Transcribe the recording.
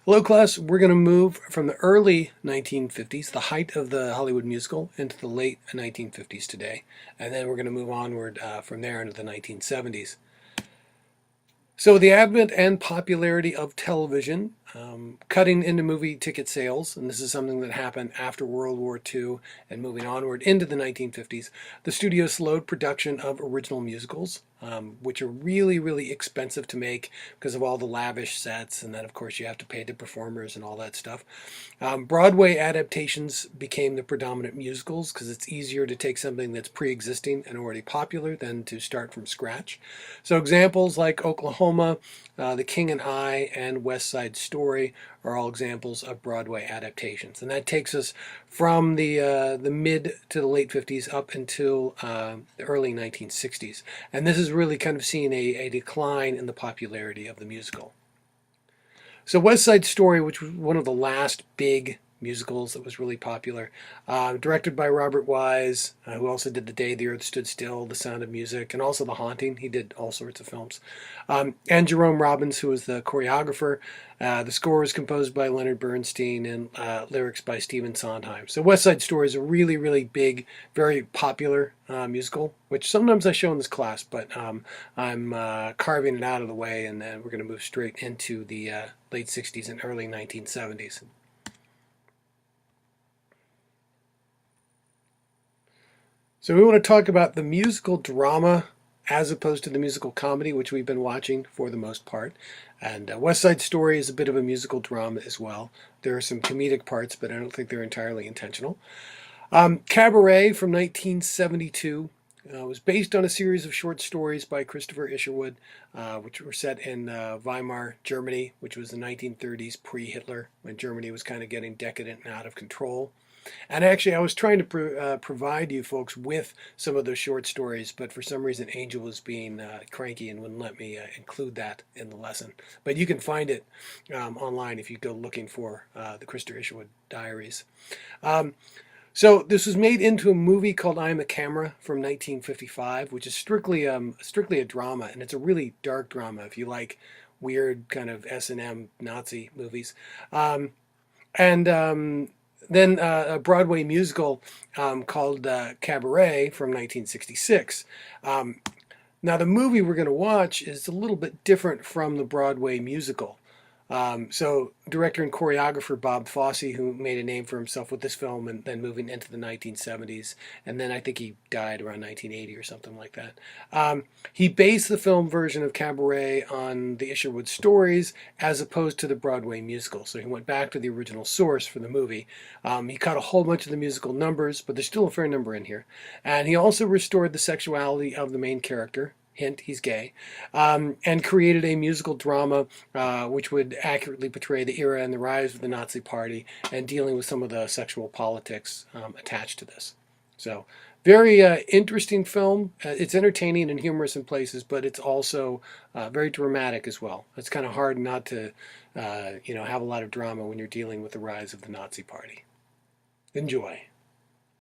Hello, class. We're going to move from the early 1950s, the height of the Hollywood musical, into the late 1950s today. And then we're going to move onward from there into the 1970s. So the advent and popularity of television, cutting into movie ticket sales, and this is something that happened after World War II and moving onward into the 1950s, the studio slowed production of original musicals, which are really, really expensive to make because of all the lavish sets, and then of course you have to pay the performers and all that stuff. Broadway adaptations became the predominant musicals because it's easier to take something that's pre-existing and already popular than to start from scratch. So examples like Oklahoma, The King and I, and West Side Story are all examples of Broadway adaptations. And that takes us from the mid to the late 50s up until the early 1960s. And this is really kind of seeing a decline in the popularity of the musical. So West Side Story, which was one of the last big musicals that was really popular, directed by Robert Wise, who also did The Day the Earth Stood Still, The Sound of Music, and also The Haunting. He did all sorts of films. And Jerome Robbins, who was the choreographer. The score was composed by Leonard Bernstein and lyrics by Stephen Sondheim. So West Side Story is a really, really big, very popular musical, which sometimes I show in this class, but I'm carving it out of the way, and then we're going to move straight into the late 60s and early 1970s. So we want to talk about the musical drama as opposed to the musical comedy, which we've been watching for the most part. And West Side Story is a bit of a musical drama as well. There are some comedic parts, but I don't think they're entirely intentional. Cabaret from 1972 was based on a series of short stories by Christopher Isherwood, which were set in Weimar, Germany, which was the 1930s pre-Hitler, when Germany was kind of getting decadent and out of control. And actually, I was trying to provide you folks with some of those short stories, but for some reason, Angel was being cranky and wouldn't let me include that in the lesson. But you can find it online if you go looking for the Christopher Isherwood Diaries. So this was made into a movie called I Am a Camera from 1955, which is strictly a drama, and it's a really dark drama if you like weird kind of S&M Nazi movies. And then a Broadway musical called Cabaret from 1966. Now, the movie we're going to watch is a little bit different from the Broadway musical. So director and choreographer Bob Fosse, who made a name for himself with this film and then moving into the 1970s, and then I think he died around 1980 or something like that. He based the film version of Cabaret on the Isherwood stories as opposed to the Broadway musical. So he went back to the original source for the movie. He cut a whole bunch of the musical numbers, but there's still a fair number in here. And he also restored the sexuality of the main character. Hint, he's gay, and created a musical drama which would accurately portray the era and the rise of the Nazi Party and dealing with some of the sexual politics attached to this. So, very interesting film. It's entertaining and humorous in places, but it's also very dramatic as well. It's kind of hard not to, have a lot of drama when you're dealing with the rise of the Nazi Party. Enjoy.